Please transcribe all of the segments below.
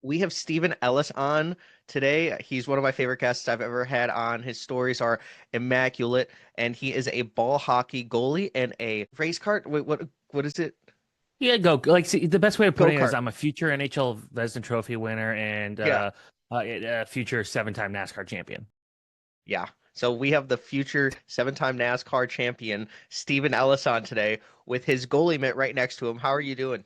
We have Steven Ellis on today. He's one of my favorite guests I've ever had on. His stories are immaculate, and he is a ball hockey goalie and a race cart. Wait, what is it? Yeah, go. Like, see, the best way of Go putting it is kart. I'm a future NHL Vezina Trophy winner and Yeah, a future seven-time NASCAR champion. yeah. So we have the future seven-time NASCAR champion Steven Ellis on today with his goalie mitt right next to him. How are you doing?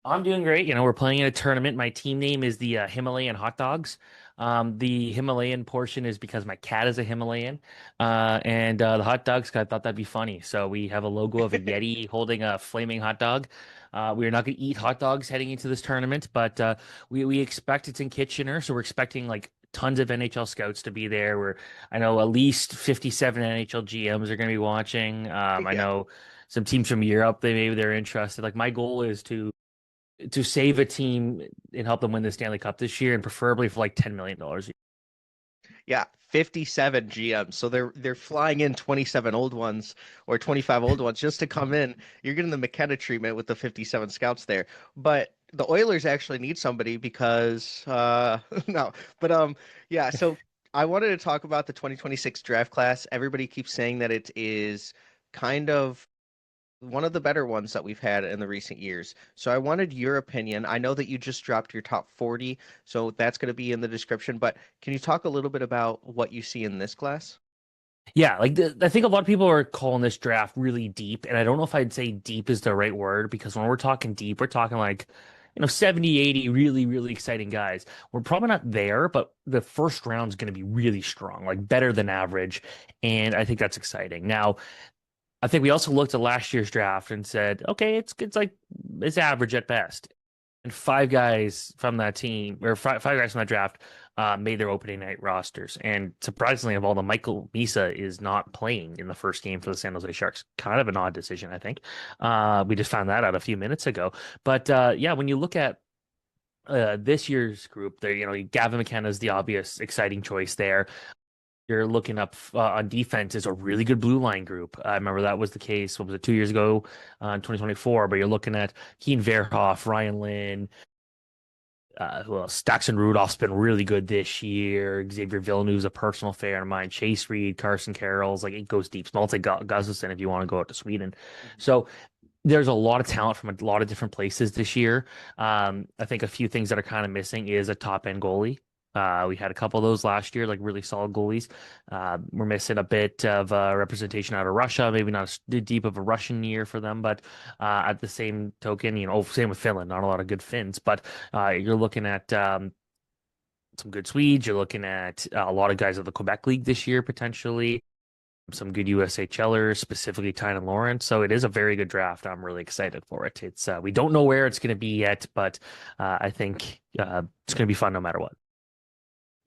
I'm doing great. We're playing in a tournament. My team name is the Himalayan Hot Dogs. The Himalayan portion is because my cat is a Himalayan, and the hot dogs. I thought that'd be funny. So we have a logo of a Yeti holding a flaming hot dog. We are not going to eat hot dogs heading into this tournament, but we expect it's in Kitchener, so we're expecting like tons of NHL scouts to be there. I know at least 57 NHL GMs are going to be watching. I Yeah. know some teams from Europe. Maybe they're interested. Like my goal is to save a team and help them win the Stanley Cup this year, and preferably for like $10 million. Yeah, 57 GMs. So they're flying in 27 old ones or 25 old ones just to come in. You're getting the McKenna treatment with the 57 scouts there. But the Oilers actually need somebody because no. But yeah, so I wanted to talk about the 2026 draft class. Everybody keeps saying that it is kind of one of the better ones that we've had in the recent years. So I wanted your opinion. I know that you just dropped your top 40, so that's going to be in the description, but can you talk a little bit about what you see in this class? Yeah, like I think a lot of people are calling this draft really deep, and I don't know if I'd say deep is the right word because when we're talking deep, we're talking like 70, 80 really, really exciting guys. We're probably not there, but the first round is going to be really strong, like better than average, and I think that's exciting. Now, I think we also looked at last year's draft and said, okay, it's like it's average at best. And five guys from that team, or five guys from that draft, made their opening night rosters. And surprisingly, of all the Michael Misa is not playing in the first game for the San Jose Sharks. Kind of an odd decision, I think. We just found that out a few minutes ago. But yeah, when you look at this year's group, there, Gavin McKenna is the obvious exciting choice there. You're looking up on defense is a really good blue line group. I remember that was the case. What was it, 2 years ago, in 2024? But you're looking at Keen Verhoff, Ryan Lynn, who else? Daxon Rudolph's been really good this year. Xavier Villeneuve's a personal favorite of mine. Chase Reed, Carson Carroll's like it goes deep. Malte Gustafsson if you want to go out to Sweden. Mhm. So there's a lot of talent from a lot of different places this year. I think a few things that are kind of missing is a top end goalie. We had a couple of those last year, like really solid goalies. We're missing a bit of representation out of Russia, maybe not as deep of a Russian year for them, but at the same token, same with Finland, not a lot of good Finns, but you're looking at some good Swedes. You're looking at a lot of guys of the Quebec League this year, potentially some good USHLers, specifically Tynan Lawrence. So it is a very good draft. I'm really excited for it. It's we don't know where it's going to be yet, but I think it's going to be fun no matter what.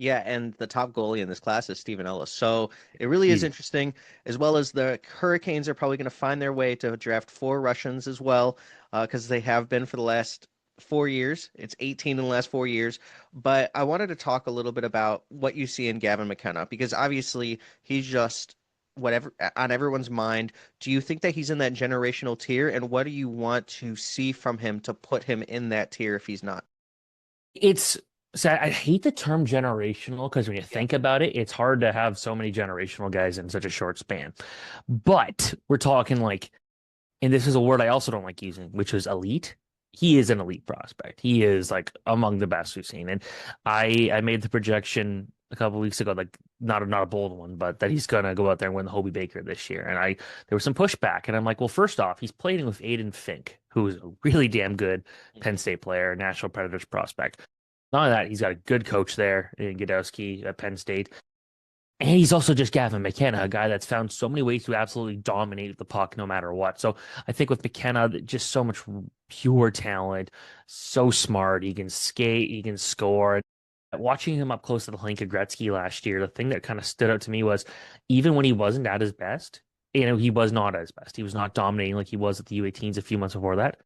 Yeah, and the top goalie in this class is Steven Ellis. So it really is Easy. interesting, as well as the Hurricanes are probably going to find their way to draft four Russians as well, because they have been for the last 4 years. It's 18 in the last 4 years. But I wanted to talk a little bit about what you see in Gavin McKenna, because obviously he's just whatever on everyone's mind. Do you think that he's in that generational tier, and what do you want to see from him to put him in that tier if he's not? It's so I hate the term generational because when you Yeah. think about it, it's hard to have so many generational guys in such a short span. But we're talking like, and this is a word I also don't like using, which is elite. He is an elite prospect. He is like among the best we've seen. And I made the projection a couple of weeks ago, like not a bold one, but that he's gonna go out there and win the Hobie Baker this year. And there was some pushback, and I'm like, well, first off, he's playing with Aiden Fink, who's a really damn good Penn Mhm. State player, National Predators prospect. Not only that, he's got a good coach there in Godowski at Penn State. And he's also just Gavin McKenna, a guy that's found so many ways to absolutely dominate the puck no matter what. So I think with McKenna, just so much pure talent, so smart. He can skate, he can score. Watching him up close to the Hlinka Gretzky last year, the thing that kind of stood out to me was even when he wasn't at his best, he was not at his best. He was not dominating like he was at the U18s a few months before that.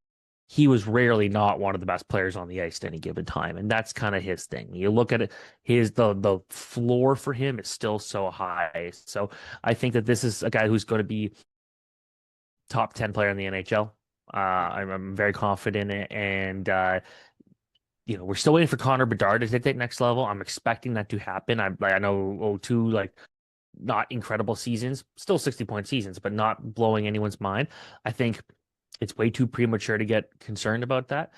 He was rarely not one of the best players on the ice at any given time, and that's kind of his thing. You look at it, the floor for him is still so high. So I think that this is a guy who's going to be top 10 player in the NHL. I'm very confident in it, and we're still waiting for Connor Bedard to take that next level. I'm expecting that to happen. I know 0-2, like not incredible seasons, still 60-point seasons, but not blowing anyone's mind. I think it's way too premature to get concerned about that.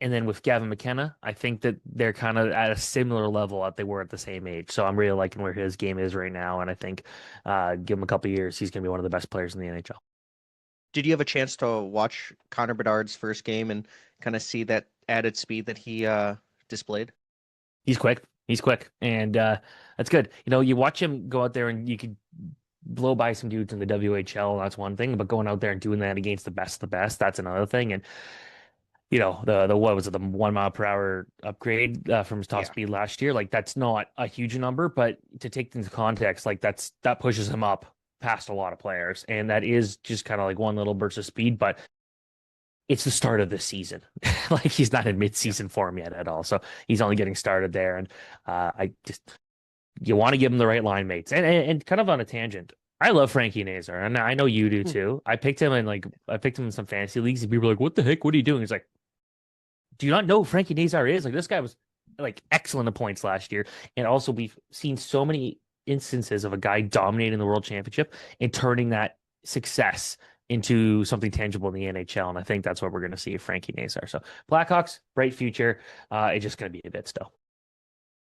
And then with Gavin McKenna, I think that they're kind of at a similar level that they were at the same age. So I'm really liking where his game is right now. And I think give him a couple of years, he's going to be one of the best players in the NHL. Did you have a chance to watch Connor Bedard's first game and kind of see that added speed that he displayed? He's quick. He's quick. And that's good. You watch him go out there and you could blow by some dudes in the WHL. That's one thing. But going out there and doing that against the best, that's another thing. And the what was it, the 1 mile per hour upgrade from his top Yeah. speed last year? Like that's not a huge number, but to take into context, like that pushes him up past a lot of players, and that is just kind of like one little burst of speed. But it's the start of the season, like he's not in Yeah. mid-season form yet at all, so he's only getting started there. And I just you want to give him the right line mates, and kind of on a tangent. I love Frankie Nazar, and I know you do Hmm. too. I picked him in some fantasy leagues, and people are like, "What the heck? What are you doing?" He's like, do you not know who Frankie Nazar is? Like this guy was like excellent at points last year. And also we've seen so many instances of a guy dominating the world championship and turning that success into something tangible in the NHL. And I think that's what we're going to see of Frankie Nazar. So Blackhawks, bright future. It's just going to be a bit still.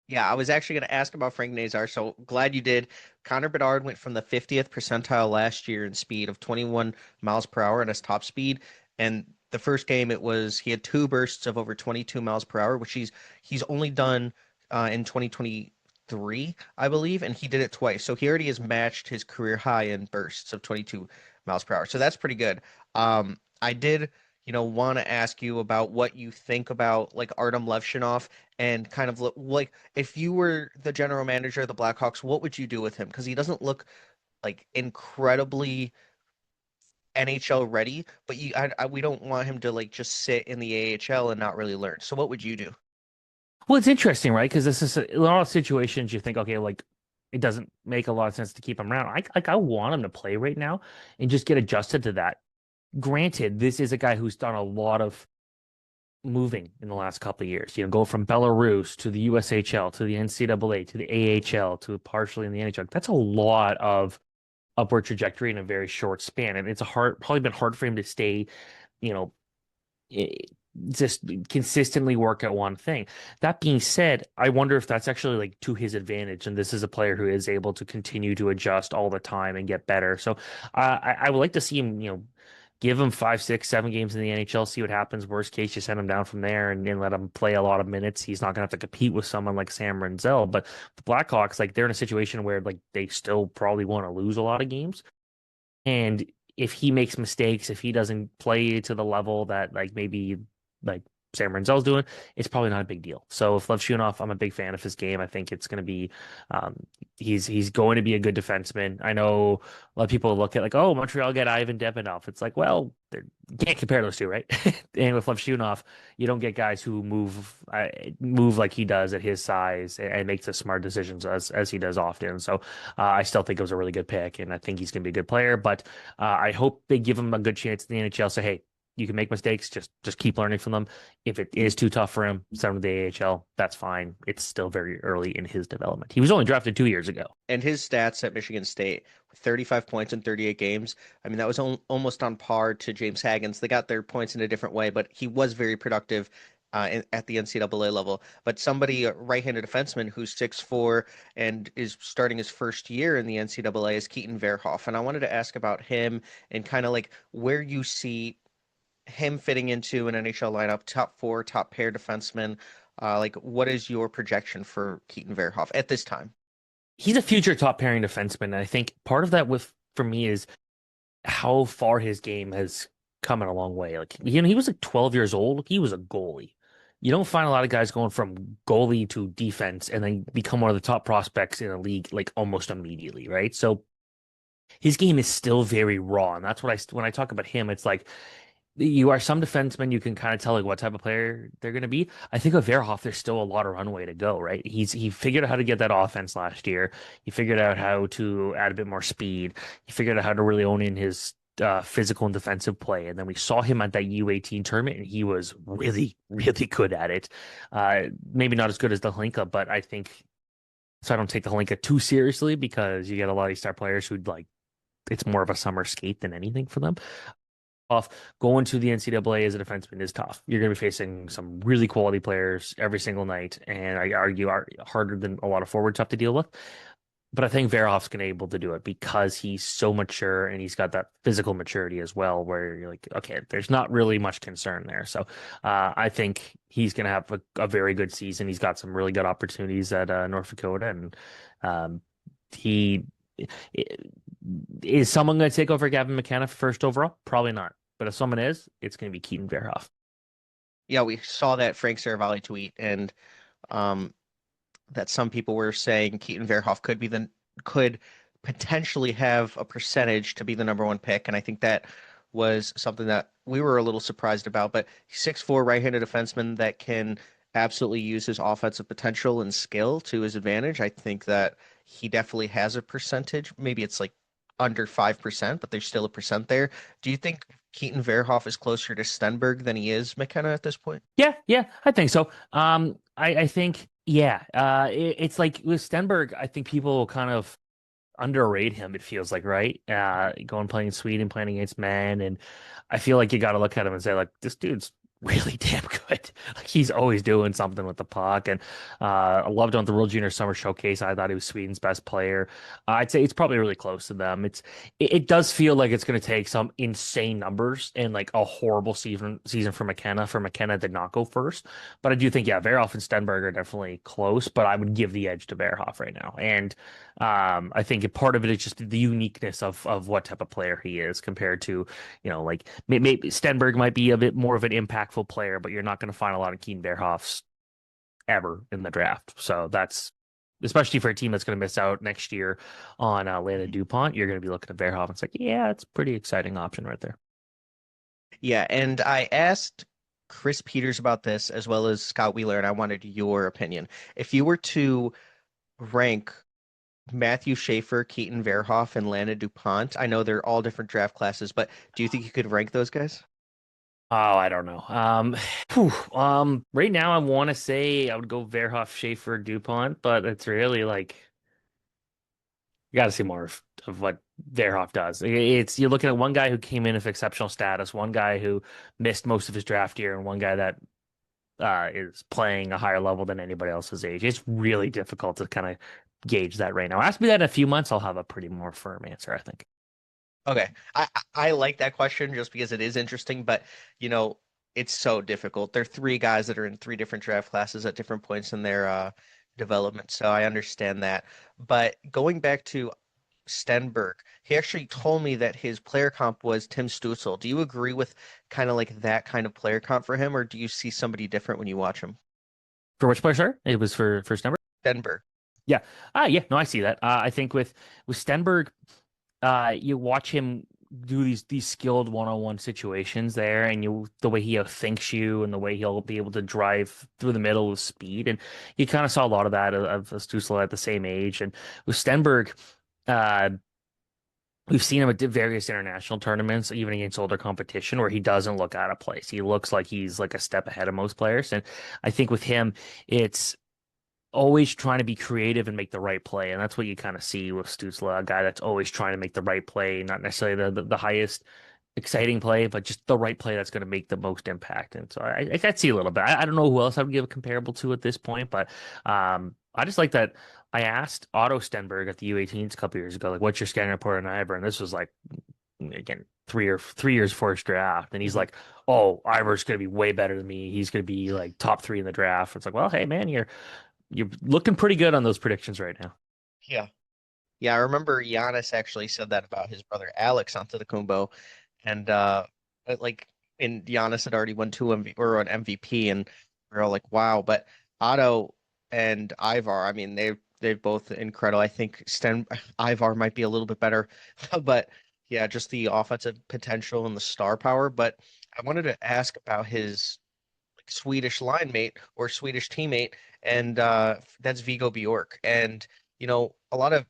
Yeah, I was actually going to ask about Frank Nazar, so glad you did. Connor Bedard went from the 50th percentile last year in speed of 21 miles per hour at his top speed, and the first game he had two bursts of over 22 miles per hour, which he's only done in 2023, I believe, and he did it twice. So he already has matched his career high in bursts of 22 miles per hour. So that's pretty good. I did, want to ask you about what you think about like Artem Levshunov and kind of like if you were the general manager of the Blackhawks, what would you do with him? Because he doesn't look like incredibly NHL ready, but we don't want him to like just sit in the AHL and not really learn. So what would you do? Well, it's interesting, right? Because this is a lot of situations you think, okay, like it doesn't make a lot of sense to keep him around. I want him to play right now and just get adjusted to that. Granted, this is a guy who's done a lot of moving in the last couple of years. Go from Belarus to the USHL to the NCAA to the AHL to partially in the NHL. That's a lot of upward trajectory in a very short span, and probably been hard for him to stay, you know, just consistently work at one thing. That being said, I wonder if that's actually like to his advantage, and this is a player who is able to continue to adjust all the time and get better. So I would like to see him, give him 5, 6, 7 games in the NHL, see what happens. Worst case, you send him down from there and let him play a lot of minutes. He's not going to have to compete with someone like Sam Renzel. But the Blackhawks, like they're in a situation where like they still probably want to lose a lot of games. And if he makes mistakes, if he doesn't play to the level that like maybe like Sam Renzel's doing, it's probably not a big deal. So if Levshunov, I'm a big fan of his game. I think it's going to be, um, he's going to be a good defenseman. I know a lot of people look at like, oh, Montreal get Ivan Demidov. It's like, well, you can't compare those two, right? And with Levshunov, you don't get guys who move like he does at his size and makes the smart decisions as he does often. So I still think it was a really good pick, and I think he's going to be a good player. But I hope they give him a good chance in the NHL. Say, hey, you can make mistakes. Just keep learning from them. If it is too tough for him, send him to the AHL. That's fine. It's still very early in his development. He was only drafted 2 years ago. And his stats at Michigan State, 35 points in 38 games. I mean, that was almost on par to James Hagen's. They got their points in a different way, but he was very productive at the NCAA level. But somebody, a right-handed defenseman who's 6'4" and is starting his first year in the NCAA is Keaton Verhoff. And I wanted to ask about him and kind of like where you see him fitting into an NHL lineup, top four, top pair defenseman. Like, what is your projection for Keaton Verhoff at this time? He's a future top pairing defenseman. And I think part of that for me is how far his game has come in a long way. Like, he was like 12 years old. He was a goalie. You don't find a lot of guys going from goalie to defense and then become one of the top prospects in the league like almost immediately, right? So his game is still very raw. And that's when I talk about him, it's like you are some defensemen, you can kind of tell like what type of player they're going to be. I think with Verhoff, there's still a lot of runway to go, right? He figured out how to get that offense last year. He figured out how to add a bit more speed. He figured out how to really own in his physical and defensive play. And then we saw him at that U18 tournament, and he was really, really good at it. Maybe not as good as the Hlinka, but I think so. I don't take the Hlinka too seriously because you get a lot of these star players who like it's more of a summer skate than anything for them. Off going to the NCAA as a defenseman is tough. You're going to be facing some really quality players every single night, and I argue are harder than a lot of forwards have to deal with. But I think Verhoff's going to be able to do it because he's so mature and he's got that physical maturity as well, where you're like, okay, there's not really much concern there. So I think he's going to have a very good season. He's got some really good opportunities at North Dakota, and um, he is someone going to take over Gavin McKenna first overall? Probably not. But if someone is, it's going to be Keaton Verhoff. Yeah, we saw that Frank Saravalli tweet, and um, that some people were saying Keaton Verhoff could potentially have a percentage to be the number one pick, and I think that was something that we were a little surprised about. But 6'4" right-handed defenseman that can absolutely use his offensive potential and skill to his advantage. I think that he definitely has a percentage. Maybe it's like under 5%, but there's still a percent there. Do you think Keaton Verhoff is closer to Stenberg than he is McKenna at this point? Yeah, I think so. I think, yeah, it's like with Stenberg, I think people kind of underrate him, it feels like, right? Going playing in Sweden, playing against men, and I feel like you got to look at him and say, like, this dude's really damn good. Like he's always doing something with the puck, and I loved him at the World Junior Summer Showcase. I thought he was Sweden's best player. I'd say it's probably really close to them. It does feel like it's going to take some insane numbers and like a horrible season for McKenna. For McKenna did not go first, but I do think yeah, Verhoff and Stenberg are definitely close. But I would give the edge to Verhoff right now, and I think part of it is just the uniqueness of what type of player he is compared to, like maybe Stenberg might be a bit more of an impactful player, but you're not going to find a lot of Keaton Verhoffs ever in the draft. So that's especially for a team that's going to miss out next year on Lana DuPont. You're going to be looking at Verhoff and it's like, yeah, it's a pretty exciting option right there. Yeah, and I asked Chris Peters about this as well as Scott Wheeler, and I wanted your opinion. If you were to rank Matthew Schaefer, Keaton Verhoff, and Lana DuPont, I know they're all different draft classes, but do you think you could rank those guys? Oh, I don't know. Right now I want to say I would go Verhoff, Schaefer, DuPont, but it's really like you got to see more of what Verhoff does. It's you're looking at one guy who came in with exceptional status, one guy who missed most of his draft year, and one guy that is playing a higher level than anybody else's age. It's really difficult to kind of gauge that right now. Ask me that in a few months, I'll have a pretty more firm answer, I think. Okay. I like that question just because it is interesting, but you know, it's so difficult. They're three guys that are in three different draft classes at different points in their development, so I understand that. But going back to Stenberg, he actually told me that his player comp was Tim Stützle. Do you agree with kind of like that kind of player comp for him, or do you see somebody different when you watch him? For which player, sir? It was for Stenberg. Stenberg. Yeah. Yeah. No, I see that. I think with Stenberg, you watch him do these skilled one-on-one situations there, and the way he thinks you, and the way he'll be able to drive through the middle with speed, and you kind of saw a lot of that of Stützle at the same age, and with Stenberg, uh, we've seen him at various international tournaments, even against older competition, where he doesn't look out of place. He looks like he's like a step ahead of most players, and I think with him, it's always trying to be creative and make the right play. And that's what you kind of see with Stützle, a guy that's always trying to make the right play, not necessarily the highest exciting play, but just the right play that's going to make the most impact. And so I can see a little bit. I don't know who else I would give a comparable to at this point, but I just like that. I asked Otto Stenberg at the U18s a couple years ago, like, what's your scouting report on Ivor? And this was like, again, 3 years before his draft. And he's Mhm. like, oh, Ivor's going to be way better than me. He's going to be like top three in the draft. It's like, well, hey, man, you're looking pretty good on those predictions right now. Yeah. Yeah, I remember Giannis actually said that about his brother Alex Antetokounmpo, and like, and Giannis had already won two MV or an MVP, and we're all like, wow. But Otto and Ivar, I mean, they're both incredible. I think Ivar might be a little bit better, but yeah, just the offensive potential and the star power. But I wanted to ask about his like Swedish line mate or Swedish teammate, and that's Vigo Bjork. And a lot of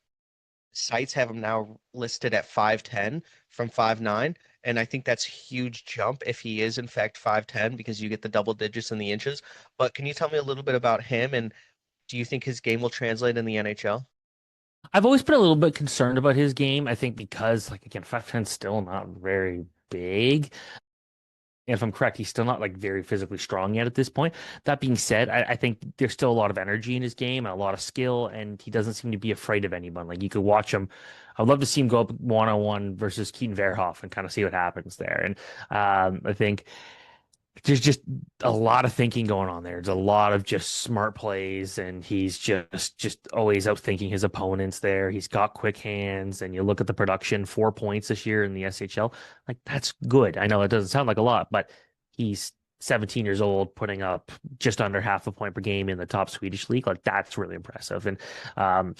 Sites have him now listed at 5'10" from 5'9", and I think that's a huge jump if he is in fact 5'10", because you get the double digits in the inches. But can you tell me a little bit about him, and do you think his game will translate in the NHL? I've always been a little bit concerned about his game. I think because, like, again, 5'10" still not very big. And if I'm correct, he's still not like very physically strong yet at this point. That being said, I think there's still a lot of energy in his game and a lot of skill, and he doesn't seem to be afraid of anyone. Like, you could watch him. I'd love to see him go up 1-on-1 versus Keaton Verhoff and kind of see what happens there. And I think there's just a lot of thinking going on there. There's a lot of just smart plays, and he's just always outthinking his opponents there. He's got quick hands, and you look at the production, 4 points this year in the SHL. Like, that's good. I know it doesn't sound like a lot, but he's 17 years old, putting up just under half a point per game in the top Swedish league. Like, that's really impressive. And um,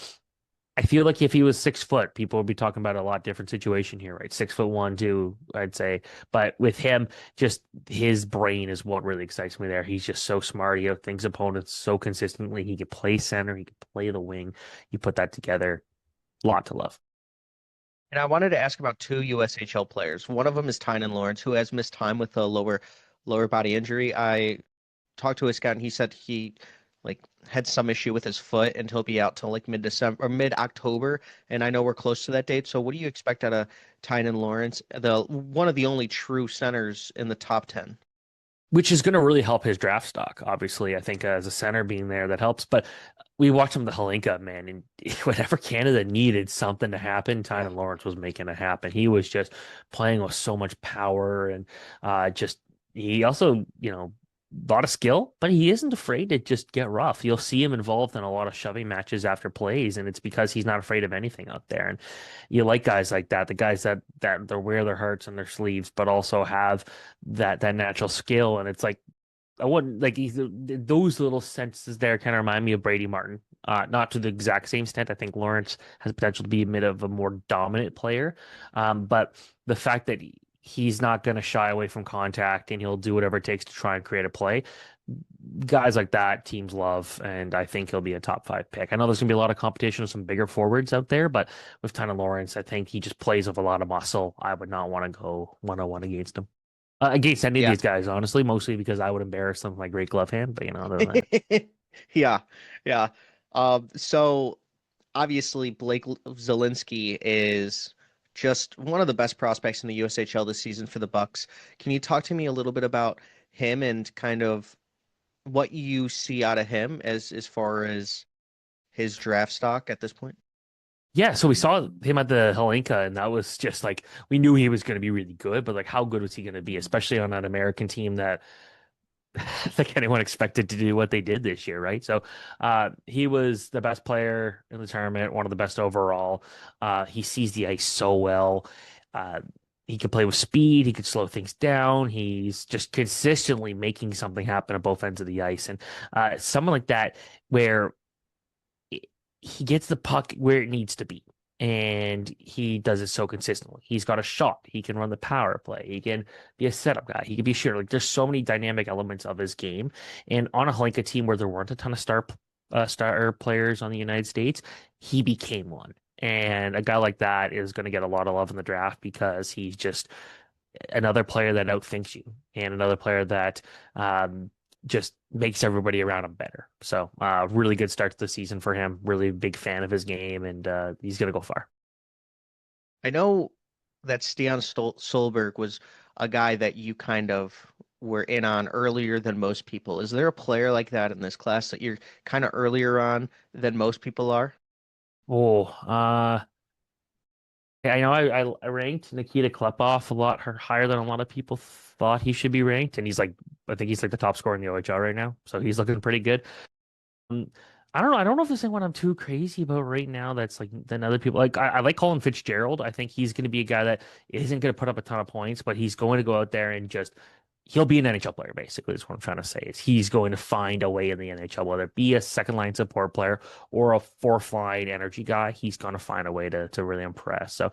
I feel like if he was 6 foot, people would be talking about a lot different situation here, right? 6'1", 2, I'd say. But with him, just his brain is what really excites me there. He's just so smart. He outthinks opponents so consistently. He can play center. He can play the wing. You put that together, lot to love. And I wanted to ask about two USHL players. One of them is Tynan Lawrence, who has missed time with a lower body injury. I talked to a scout and he said he like had some issue with his foot and he'll be out till like mid-December or mid-October. And I know we're close to that date. So what do you expect out of Tynan Lawrence, the one of the only true centers in the top 10? Which is going to really help his draft stock. Obviously, I think as a center being there, that helps. But we watched him the Halinka, man, and whenever Canada needed something to happen, Yeah. Tynan Lawrence was making it happen. He was just playing with so much power and just he also, a lot of skill, but he isn't afraid to just get rough. You'll see him involved in a lot of shoving matches after plays, and it's because he's not afraid of anything out there. And you like guys like that, the guys that they wear their hearts on their sleeves, but also have that natural skill. And it's like I wouldn't like those little senses there kind of remind me of Brady Martin. Not to the exact same extent. I think Lawrence has potential to be a bit of a more dominant player. But the fact that he's not going to shy away from contact and he'll do whatever it takes to try and create a play. Guys like that, teams love, and I think he'll be a top 5 pick. I know there's going to be a lot of competition with some bigger forwards out there, but with Tyler Lawrence, I think he just plays with a lot of muscle. I would not want to go 1-on-1 against him. Against any of Yeah. these guys, honestly, mostly because I would embarrass them with my great glove hand. But other than that, Yeah. Yeah. So obviously Blake Zelensky is just one of the best prospects in the USHL this season for the Bucks. Can you talk to me a little bit about him and kind of what you see out of him as far as his draft stock at this point? yeah. So we saw him at the Helenka, and that was just like we knew he was going to be really good, but like how good was he going to be, especially on that American team that I think anyone expected to do what they did this year, right? So he was the best player in the tournament, one of the best overall. He sees the ice so well. Uh, he can play with speed. He could slow things down. He's just consistently making something happen at both ends of the ice. And someone like that, where he gets the puck where it needs to be. And he does it so consistently. He's got a shot. He can run the power play. He can be a setup guy. He can be a shooter. Like, there's so many dynamic elements of his game. And on a Hlinka team where there weren't a ton of star players on the United States, he became one. And a guy like that is going to get a lot of love in the draft because he's just another player that outthinks you and another player that just makes everybody around him better. So really good start to the season for him. Really big fan of his game, and he's going to go far. I know that Stian Solberg was a guy that you kind of were in on earlier than most people. Is there a player like that in this class that you're kind of earlier on than most people are? Oh, yeah, I know I ranked Nikita Klepov a lot higher than a lot of people thought he should be ranked, and I think he's like the top scorer in the OHL right now, so he's looking pretty good. Um, I don't know. I don't know if there's anyone I'm too crazy about right now that's like than other people. Like I like Colin Fitzgerald. I think he's going to be a guy that isn't going to put up a ton of points, but he's going to go out there and just he'll be an NHL player, basically, is what I'm trying to say. Is he's going to find a way in the NHL, whether it be a second line support player or a fourth line energy guy, he's going to find a way to really impress. So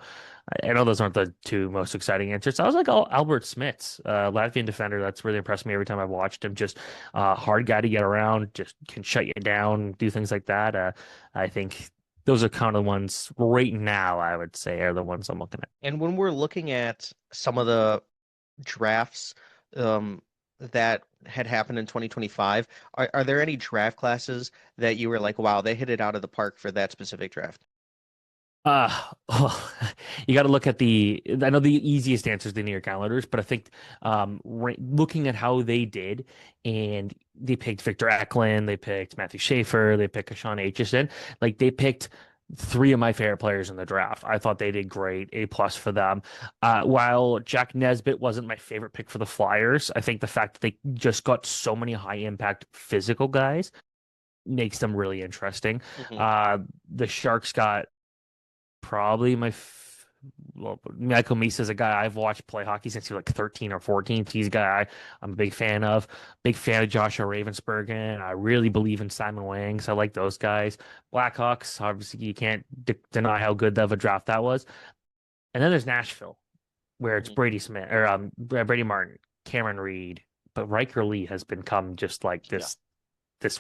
I know those aren't the two most exciting answers. I was like, oh, Albert Smits, Latvian defender. That's really impressed me every time I've watched him. Just hard guy to get around, just can shut you down, do things like that. I think those are kind of the ones right now, I would say, are the ones I'm looking at. And when we're looking at some of the drafts um, that had happened in 2025, are there any draft classes that you were like, wow, they hit it out of the park for that specific draft? Oh, you got to look at I know the easiest answer is the New York Islanders, but I think looking at how they did, and they picked Victor Eklund, they picked Matthew Schaefer, they picked Sean Aitchison, like they picked three of my favorite players in the draft. I thought they did great, A+ for them. While Jack Nesbitt wasn't my favorite pick for the Flyers, I think the fact that they just got so many high impact physical guys makes them really interesting. Hmm. Uh, the Sharks got probably well, Michael Misa is a guy I've watched play hockey since he was like 13 or 14. He's a guy I'm a big fan of. Big fan of Joshua Ravensbergen. I really believe in Simon Wang, so I like those guys. Blackhawks, obviously, you can't deny how good of a draft that was. And then there's Nashville, where it's Hmm. Brady Smith or Brady Martin, Cameron Reed, but Riker Lee has become just like Yeah. this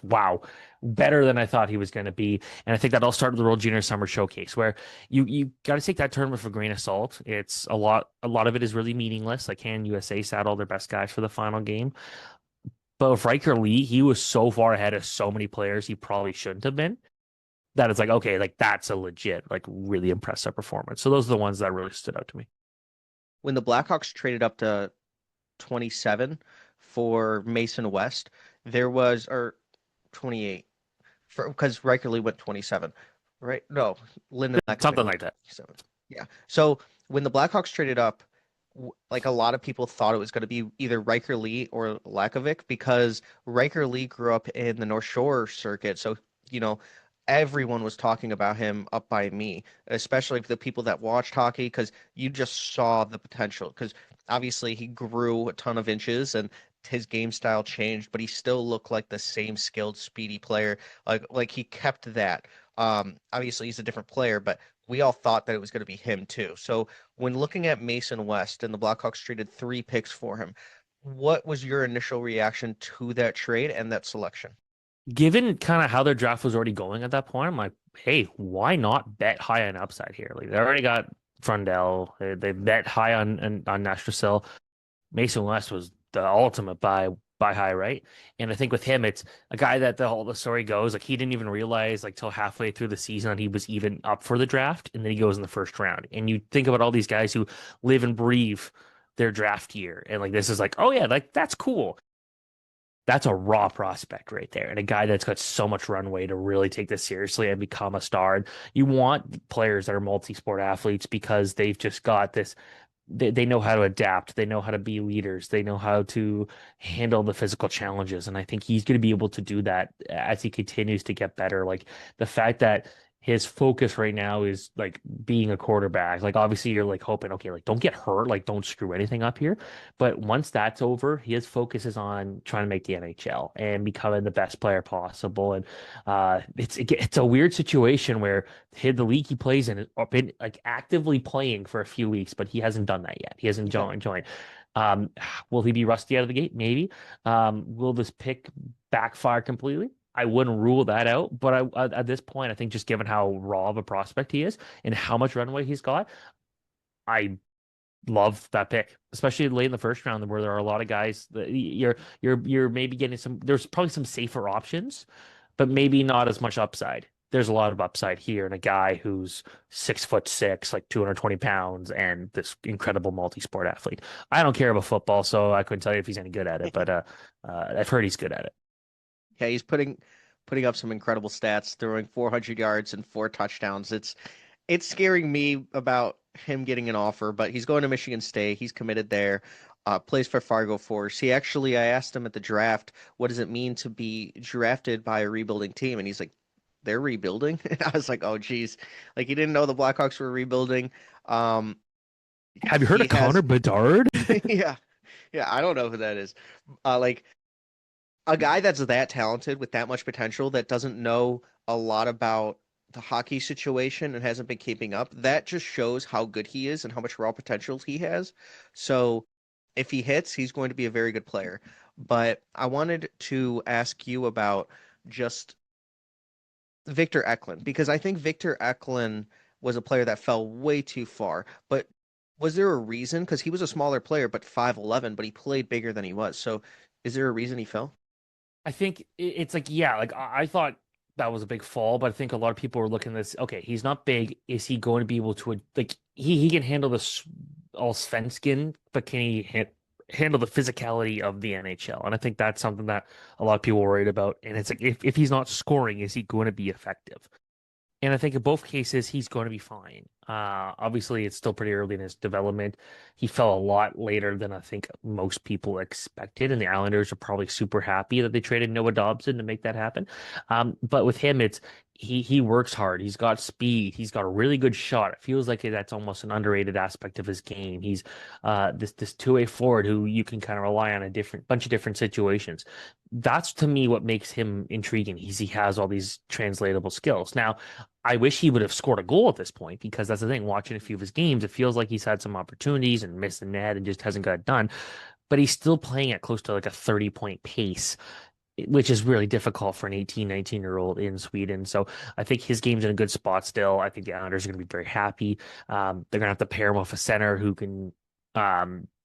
wow, better than I thought he was going to be. And I think that all started with the World Junior Summer Showcase, where you got to take that tournament with a grain of salt. It's a lot of it is really meaningless. Like Can USA sat all their best guys for the final game, but with Riker Lee, he was so far ahead of so many players he probably shouldn't have been. That it's like okay, like that's a legit, like really impressive performance. So those are the ones that really stood out to me. When the Blackhawks traded up to 27 for Mason West, there was, or 28, for because Riker Lee went 27, right? No, Lyndon Lakovic Something went like that. 27. Yeah. So when the Blackhawks traded up, like a lot of people thought it was going to be either Riker Lee or Lakovic because Riker Lee grew up in the North Shore circuit. So, you know, everyone was talking about him up by me, especially the people that watched hockey, because you just saw the potential. Because obviously he grew a ton of inches and his game style changed, but he still looked like the same skilled, speedy player. Like he kept that. Obviously he's a different player, but we all thought that it was going to be him too. So when looking at Mason West and the Blackhawks traded three picks for him, what was your initial reaction to that trade and that selection? Given kind of how their draft was already going at that point, I'm like, hey, why not bet high on upside here? Like they already got Frundell, they bet high on Nastrasil. Mason West was the ultimate buy high, right? And I think with him, it's a guy that the whole the story goes like he didn't even realize like till halfway through the season that he was even up for the draft, and then he goes in the first round. And you think about all these guys who live and breathe their draft year, and like this is like, oh yeah, like that's cool. That's a raw prospect right there, and a guy that's got so much runway to really take this seriously and become a star. And you want players that are multi-sport athletes because they've just got this they know how to adapt. They know how to be leaders. They know how to handle the physical challenges. And I think he's going to be able to do that as he continues to get better. Like the fact that his focus right now is like being a quarterback. Like obviously you're like hoping, okay, like don't get hurt, like don't screw anything up here. But once that's over, his focus is on trying to make the NHL and becoming the best player possible. And it's a weird situation where the league he plays in has been like actively playing for a few weeks, but he hasn't done that yet. He hasn't joined. Um, will he be rusty out of the gate? Maybe. Will this pick backfire completely? I wouldn't rule that out, but at this point, I think just given how raw of a prospect he is and how much runway he's got, I love that pick, especially late in the first round where there are a lot of guys that you're maybe getting some. There's probably some safer options, but maybe not as much upside. There's a lot of upside here in a guy who's 6'6", like 220 pounds, and this incredible multi-sport athlete. I don't care about football, so I couldn't tell you if he's any good at it, but I've heard he's good at it. Yeah, he's putting up some incredible stats, throwing 400 yards and four touchdowns. It's scaring me about him getting an offer, but he's going to Michigan State. He's committed there. Plays for Fargo Force. I asked him at the draft, what does it mean to be drafted by a rebuilding team? And he's like, they're rebuilding. And I was like, oh, geez. Like he didn't know the Blackhawks were rebuilding. Um, Have you heard he of Connor has, Bedard? yeah, yeah. I don't know who that is. Like a guy that's that talented with that much potential that doesn't know a lot about the hockey situation and hasn't been keeping up, that just shows how good he is and how much raw potential he has. So if he hits, he's going to be a very good player. But I wanted to ask you about just Victor Eklund, because I think Victor Eklund was a player that fell way too far. But was there a reason? Because he was a smaller player, but 5'11", but he played bigger than he was. So is there a reason he fell? I think it's like, yeah, like I thought that was a big fall, but I think a lot of people were looking at this. Okay, he's not big. Is he going to be able to like he can handle this all Svenskin, but can he handle the physicality of the NHL? And I think that's something that a lot of people were worried about. And it's like if he's not scoring, is he going to be effective? And I think in both cases, he's going to be fine. Obviously, it's still pretty early in his development. He fell a lot later than I think most people expected, and the Islanders are probably super happy that they traded Noah Dobson to make that happen. But with him, it's he works hard. He's got speed. He's got a really good shot. It feels like that's almost an underrated aspect of his game. He's this two-way forward who you can kind of rely on a different bunch of different situations. That's to me what makes him intriguing. He has all these translatable skills. Now, I wish he would have scored a goal at this point because that's the thing. Watching a few of his games, it feels like he's had some opportunities and missed the net and just hasn't got it done. But he's still playing at close to like a 30-point pace, which is really difficult for an 18, 19-year-old in Sweden. So I think his game's in a good spot still. I think the Islanders are going to be very happy. They're going to have to pair him with a center who can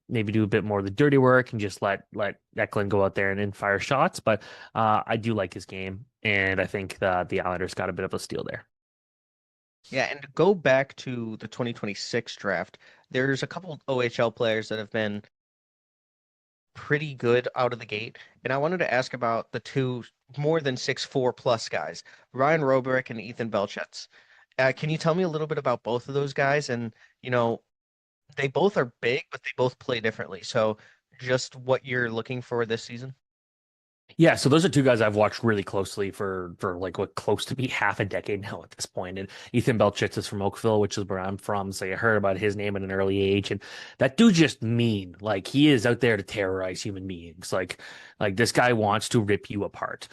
maybe do a bit more of the dirty work and just let Eklund go out there and fire shots. But I do like his game, and I think the Islanders got a bit of a steal there. Yeah, and to go back to the 2026 draft, there's a couple OHL players that have been pretty good out of the gate. And I wanted to ask about the two more than 6'4" plus guys, Ryan Robrick and Ethan Belchetz. Can you tell me a little bit about both of those guys? And, you know, they both are big, but they both play differently. So just what you're looking for this season? Yeah, so those are two guys I've watched really closely for like what close to be half a decade now at this point. And Ethan Belchitz is from Oakville, which is where I'm from. So I heard about his name at an early age, and that dude just mean. Like he is out there to terrorize human beings. Like this guy wants to rip you apart.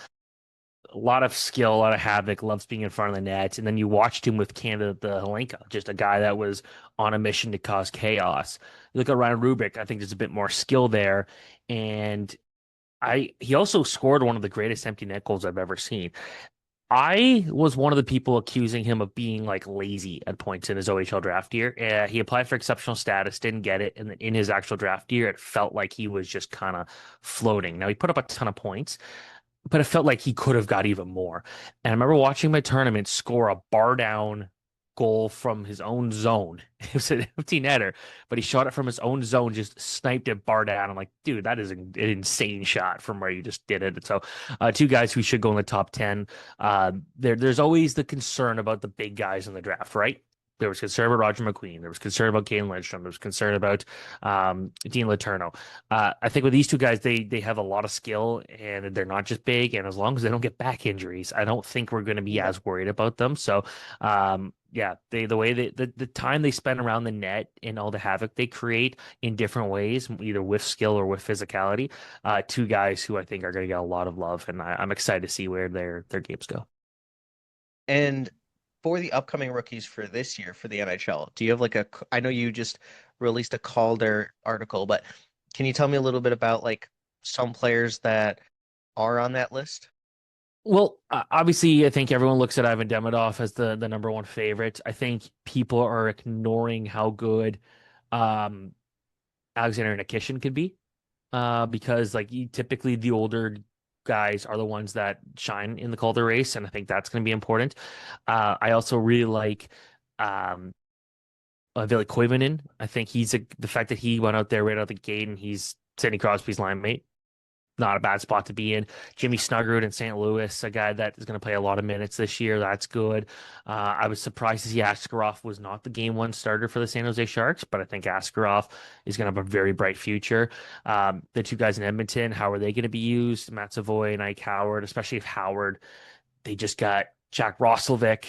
A lot of skill, a lot of havoc, loves being in front of the net. And then you watched him with Canada the Helenka, just a guy that was on a mission to cause chaos. You look at Ryan Rubik, I think there's a bit more skill there. And he also scored one of the greatest empty net goals I've ever seen. I was one of the people accusing him of being like lazy at points in his OHL draft year. He applied for exceptional status, didn't get it, and then in his actual draft year, it felt like he was just kind of floating. Now he put up a ton of points, but it felt like he could have got even more. And I remember watching my tournament score a bar down goal from his own zone. It was an empty netter, but he shot it from his own zone, just sniped it bar down. I'm like, dude, that is an insane shot from where you just did it. So, two guys who should go in the top 10. There's always the concern about the big guys in the draft, right? There was concern about Roger McQueen. There was concern about Kane Lindstrom. There was concern about Dean Letourneau. I think with these two guys, they have a lot of skill and they're not just big. And as long as they don't get back injuries, I don't think we're going to be Yeah. as worried about them. So, yeah, the way the time they spend around the net and all the havoc they create in different ways, either with skill or with physicality, two guys who I think are going to get a lot of love, and I'm excited to see where their games go. And for the upcoming rookies for this year for the NHL, do you have like I know you just released a Calder article, but can you tell me a little bit about like some players that are on that list? Well, obviously, I think everyone looks at Ivan Demidov as the number one favorite. I think people are ignoring how good um, Alexander Nikishin could be, because like typically the older guys are the ones that shine in the Calder race, and I think that's going to be important. I also really like um, Ville Koivunen. I think the fact that he went out there right out the gate and he's Sidney Crosby's line mate, not a bad spot to be in. Jimmy Snuggerud in St. Louis, a guy that is going to play a lot of minutes this year. That's good. I was surprised to see Askarov was not the game one starter for the San Jose Sharks, but I think Askarov is going to have a very bright future. The two guys in Edmonton, how are they going to be used? Matt Savoy and Ike Howard, especially if Howard, they just got Jack Roslovic.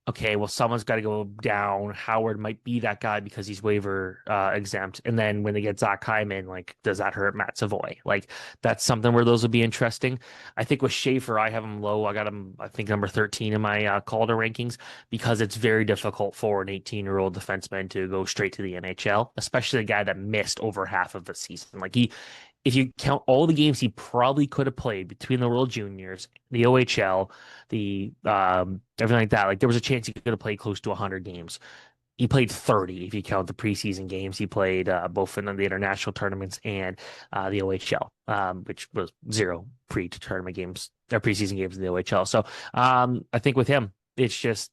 Okay, well, someone's got to go down. Howard might be that guy because he's waiver exempt. And then when they get Zach Hyman, like, does that hurt Matt Savoy? Like, that's something where those will be interesting. I think with Schaefer, I have him low. I got him, I think, number 13 in my Calder rankings because it's very difficult for an 18-year-old defenseman to go straight to the NHL, especially a guy that missed over half of the season. Like, if you count all the games he probably could have played between the World Juniors, the OHL, the everything like that, like there was a chance he could have played close to 100 games. He played 30 if you count the preseason games. He played both in the international tournaments and the OHL, which was zero pre-tournament games or preseason games in the OHL. So I think with him, it's just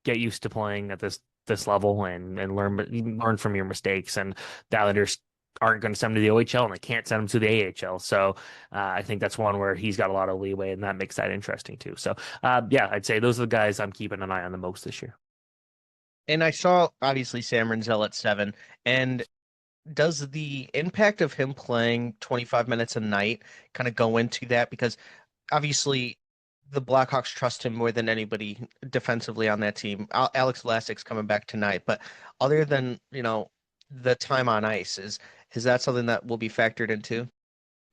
get used to playing at this level and learn from your mistakes. And the Islanders aren't going to send him to the OHL and they can't send him to the AHL. So I think that's one where he's got a lot of leeway, and that makes that interesting too. So yeah, I'd say those are the guys I'm keeping an eye on the most this year. And I saw obviously Sam Rinzel at 7. And does the impact of him playing 25 minutes a night kind of go into that? Because obviously the Blackhawks trust him more than anybody defensively on that team. Alex Vlasic's coming back tonight, but other than, the time on ice, is that something that will be factored into?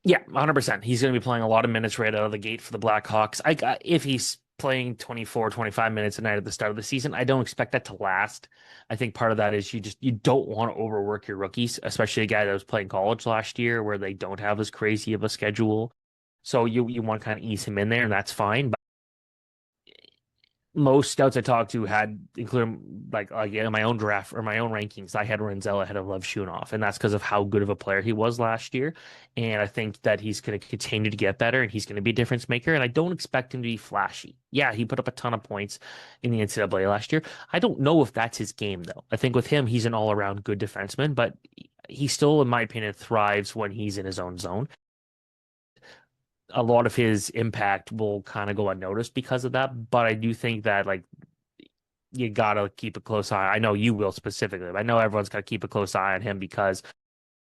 Yeah, 100%. He's going to be playing a lot of minutes right out of the gate for the Blackhawks. If he's playing 24, 25 minutes a night at the start of the season, I don't expect that to last. I think part of that is you don't want to overwork your rookies, especially a guy that was playing college last year where they don't have as crazy of a schedule. So you want to kind of ease him in there, and that's fine. Most scouts I talked to had, including like in my own draft or my own rankings, I had Renzel ahead of Lev Shunov, and that's because of how good of a player he was last year. And I think that he's going to continue to get better, and he's going to be a difference maker. And I don't expect him to be flashy. Yeah, he put up a ton of points in the NCAA last year. I don't know if that's his game though. I think with him, he's an all-around good defenseman, but he still, in my opinion, thrives when he's in his own zone. A lot of his impact will kind of go unnoticed because of that. But I do think that like you gotta keep a close eye. I know you will specifically, but I know everyone's got to keep a close eye on him because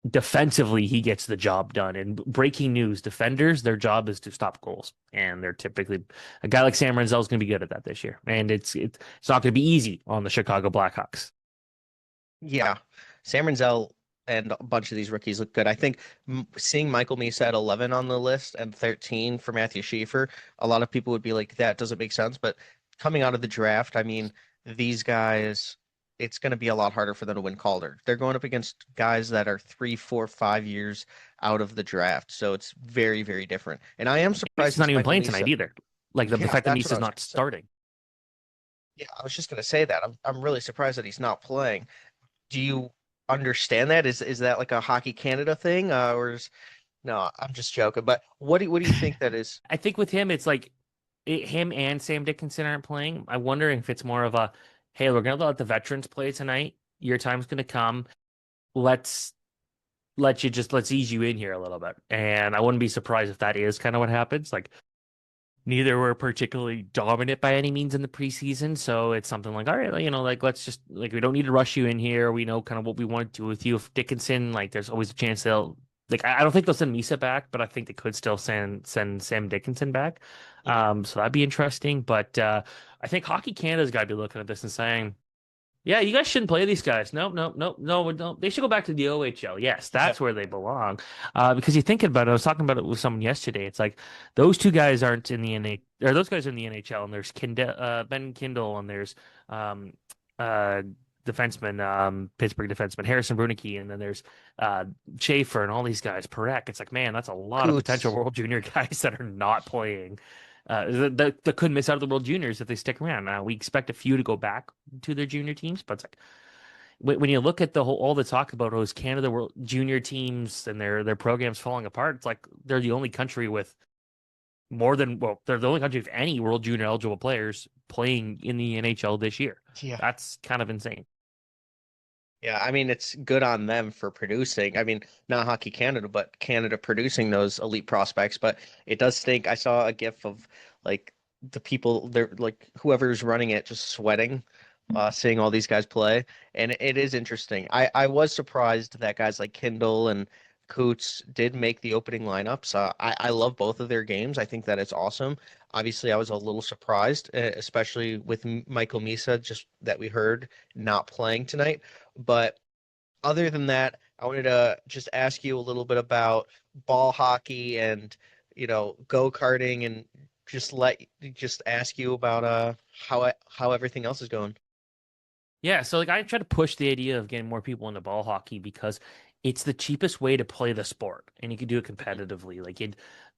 defensively he gets the job done. And breaking news, defenders, their job is to stop goals. And they're typically a guy like Sam Renzel is going to be good at that this year. And it's not going to be easy on the Chicago Blackhawks. Yeah, Sam Rinzel and a bunch of these rookies look good. I think seeing Michael Misa at 11 on the list and 13 for Matthew Schaefer, a lot of people would be like, that doesn't make sense. But coming out of the draft, I mean, these guys, it's going to be a lot harder for them to win Calder. They're going up against guys that are 3, 4, 5 years out of the draft. So it's very, very different. And I am surprised He's not to see even Michael playing Misa. tonight either. Like the Yeah, fact that that's what I Misa's was not going to say. starting. Yeah, I was just going to say that. I'm really surprised that he's not playing. Do you understand that? Is that like a Hockey Canada thing, or is no? I'm just joking. But what do you think that is? I think with him, it's like him and Sam Dickinson aren't playing. I wonder if it's more of a, hey, we're gonna let the veterans play tonight. Your time's gonna come. Let's let's ease you in here a little bit. And I wouldn't be surprised if that is kind of what happens. Like neither were particularly dominant by any means in the preseason, so it's something like, all right, like let's just like we don't need to rush you in here. We know kind of what we want to do with you. If Dickinson, like, there's always a chance they'll like I don't think they'll send Misa back, but I think they could still send Sam Dickinson back. Mhm. So that'd be interesting. But I think Hockey Canada's got to be looking at this and saying, yeah, you guys shouldn't play these guys. Nope, nope, nope, no, no. They should go back to the OHL. Yes, Yeah, that's where they belong. Because you think about it, I was talking about it with someone yesterday. It's like those two guys aren't in the NH, or those guys are in the NHL, and there's Ben Kindle, and there's um, uh, defenseman, Pittsburgh defenseman Harrison Brunicky, and then there's uh, Schaefer and all these guys. Perek. It's like, man, that's a lot of potential Coots. World Junior guys that are not playing. That could miss out of the World Juniors if they stick around. Now we expect a few to go back to their junior teams, but it's like when you look at the whole all the talk about those Canada World Junior teams and their programs falling apart, it's like they're the only country with they're the only country with any World Junior eligible players playing in the NHL this year. Yeah. That's kind of insane. Yeah, I mean it's good on them for producing. I mean, not Hockey Canada, but Canada producing those elite prospects. But it does stink. I saw a gif of like the people they're like whoever's running it just sweating, seeing all these guys play. And it is interesting. I was surprised that guys like Kindle and Coots did make the opening lineups. I love both of their games. I think that it's awesome. Obviously, I was a little surprised, especially with Michael Misa, just that we heard not playing tonight. But other than that, I wanted to just ask you a little bit about ball hockey and, go-karting and just ask you about how everything else is going. Yeah, so like I try to push the idea of getting more people into ball hockey because it's the cheapest way to play the sport, and you can do it competitively.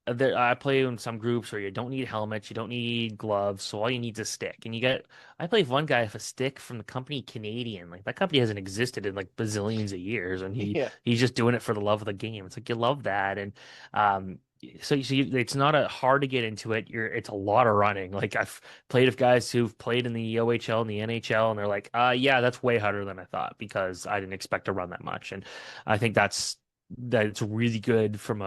I play in some groups where you don't need helmets, you don't need gloves, so all you need is a stick. And you get, I play with one guy with a stick from the company Canadian. Like that company hasn't existed in like bazillions of years, and Yeah. he's just doing it for the love of the game. It's like you love that, and um, it's not a hard to get into it. It's a lot of running. Like I've played with guys who've played in the OHL and the NHL, and they're like, yeah, that's way harder than I thought because I didn't expect to run that much. And I think that it's really good from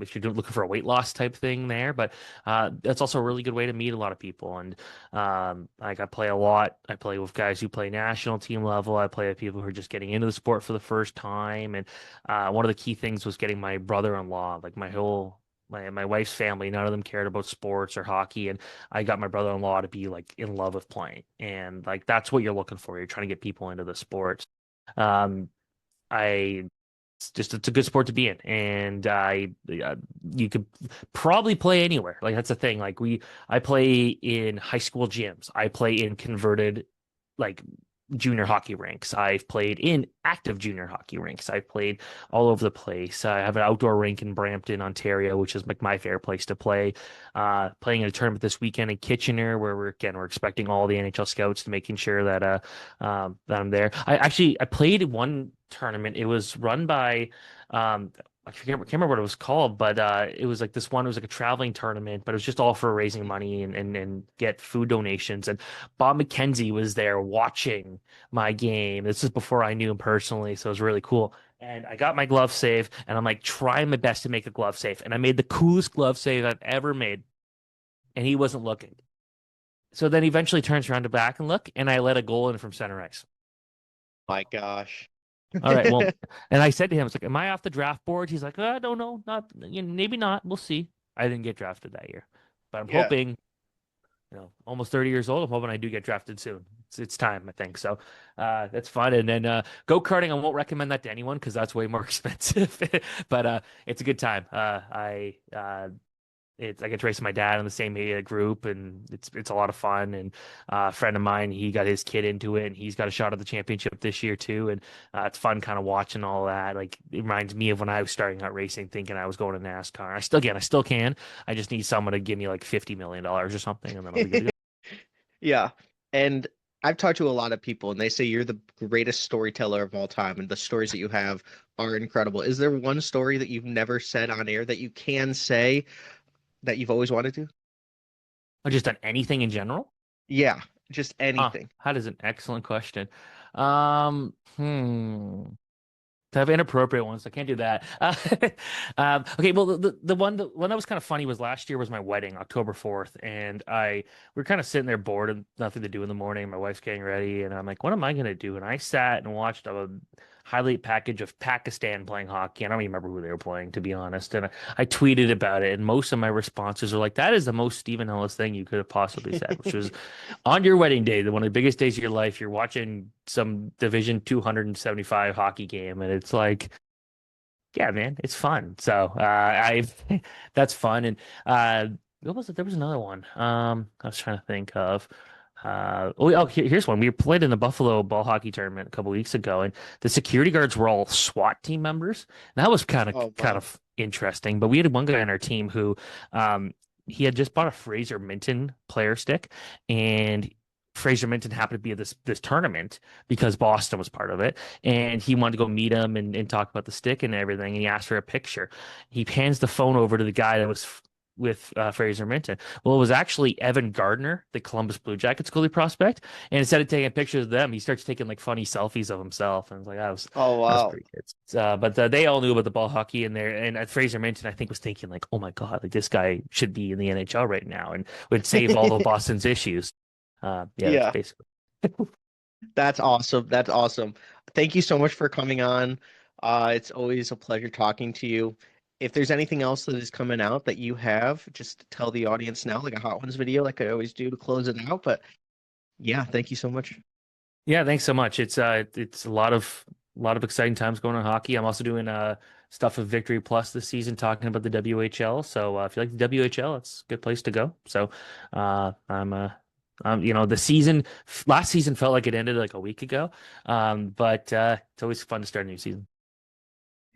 if you're looking for a weight loss type thing there, but that's also a really good way to meet a lot of people. And like I play a lot. I play with guys who play national team level. I play with people who are just getting into the sport for the first time. And one of the key things was getting my brother-in-law, like my wife's family, none of them cared about sports or hockey, and I got my brother-in-law to be like in love with playing, and like that's what you're looking for. You're trying to get people into the sports. Um, I it's a good sport to be in, and you could probably play anywhere. Like that's the thing. I play in high school gyms. I play in converted like junior hockey rinks. I've played in active junior hockey rinks. I've played all over the place. I have an outdoor rink in Brampton, Ontario, which is like my favorite place to play. Playing in a tournament this weekend in Kitchener, where we're expecting all the NHL scouts to making sure that I'm there. I played one tournament. It was run by can't remember what it was called, but it was like this one. It was like a traveling tournament, but it was just all for raising money and get food donations. And Bob McKenzie was there watching my game. This is before I knew him personally, so it was really cool. And I got my glove save, and I'm like trying my best to make a glove save, and I made the coolest glove save I've ever made, and he wasn't looking. So then he eventually turns around to back and look, and I let a goal in from center ice. My gosh. All right, well, and I said to him, "It's like, am I off the draft board?" He's like, "I don't know, not maybe not. We'll see." I didn't get drafted that year, but I'm Yeah. hoping. Almost 30 years old. I'm hoping I do get drafted soon. It's time, I think. So that's fun. And then go-karting, I won't recommend that to anyone because that's way more expensive. But it's a good time. I get to race with my dad in the same group, and it's a lot of fun. And a friend of mine, he got his kid into it, and he's got a shot at the championship this year too. And it's fun kind of watching all that. Like it reminds me of when I was starting out racing, thinking I was going to NASCAR. I still can. I just need someone to give me like $50 million or something, and then I'll be good to go. Yeah. And I've talked to a lot of people, and they say you're the greatest storyteller of all time, and the stories that you have are incredible. Is there one story that you've never said on air that you can say that you've always wanted to? I've just done anything in general. Yeah, just Huh, anything. that is an excellent question. To have inappropriate ones. I can't do that. Okay, well, the one that was kind of funny was last year was my wedding, October 4th, and we were kind of sitting there bored and nothing to do in the morning. My wife's getting ready, and I'm like, what am I gonna do? And I sat and watched a highlight package of Pakistan playing hockey. I don't even remember who they were playing, to be honest. And I tweeted about it, and most of my responses were like, "That is the most Steven Ellis thing you could have possibly said," which was on your wedding day, one of the biggest days of your life, you're watching some Division 275 hockey game, and it's like, yeah, man, it's fun. So I that's fun. And what was it? There was another one. I was trying to think of. Here's one. We played in the Buffalo ball hockey tournament a couple weeks ago, and the security guards were all SWAT team members. And that was Oh, kind wow. of interesting. But we had one guy on our team who, he had just bought a Fraser Minton player stick, and Fraser Minton happened to be at this tournament because Boston was part of it, and he wanted to go meet him and talk about the stick and everything. And he asked for a picture. He hands the phone over to the guy that was with Fraser Minton. Well, it was actually Evan Gardner, the Columbus Blue Jackets goalie prospect. And instead of taking pictures of them, he starts taking like funny selfies of himself. And I was like, Oh, that was wow. pretty good. But they all knew about the ball hockey in there. And Fraser Minton, I think, was thinking like, oh my God, like this guy should be in the NHL right now and would save all of Boston's issues. Yeah, that's Yeah, basically. that's awesome. That's awesome. Thank you so much for coming on. It's always a pleasure talking to you. If there's anything else that is coming out that you have, just tell the audience now, like a Hot Ones video, like I always do to close it out. But yeah, thank you so much. Yeah, thanks so much. It's a lot of exciting times going on hockey. I'm also doing stuff with Victory Plus this season, talking about the WHL. So if you like the WHL, it's a good place to go. So the season last season felt like it ended like a week ago, but it's always fun to start a new season.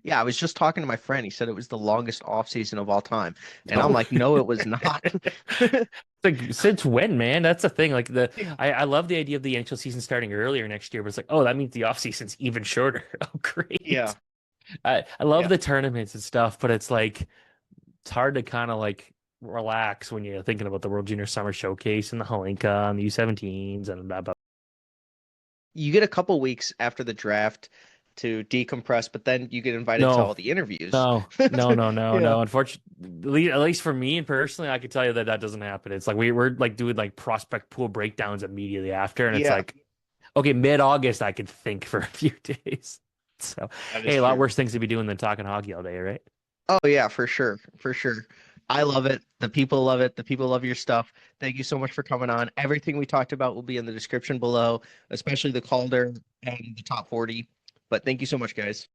Yeah, I was just talking to my friend. He said it was the longest off season of all time. And I'm No. like, no, it was not. Like since when, man? That's the thing. Like I love the idea of the NHL season starting earlier next year, but it's like, oh, that means the off season's even shorter. Oh, Yeah. great. I love Yeah. the tournaments and stuff, but it's like it's hard to kind of like relax when you're thinking about the World Junior Summer Showcase and the Holinka and the U17s and blah blah. You get a couple weeks after the draft to decompress, but then you get invited to No, all the interviews. no. Yeah. Unfortunately, at least for me and personally, I can tell you that that doesn't happen. It's like we're like doing like prospect pool breakdowns immediately after, and it's Yeah, like, okay, mid-August I could think for a few days. So, that is hey, a lot true. worse things to be doing than talking hockey all day, right? Oh yeah, for sure. For sure. I love it. The people love it. The people love your stuff. Thank you so much for coming on. Everything we talked about will be in the description below, especially the Calder and the top 40. But thank you so much, guys.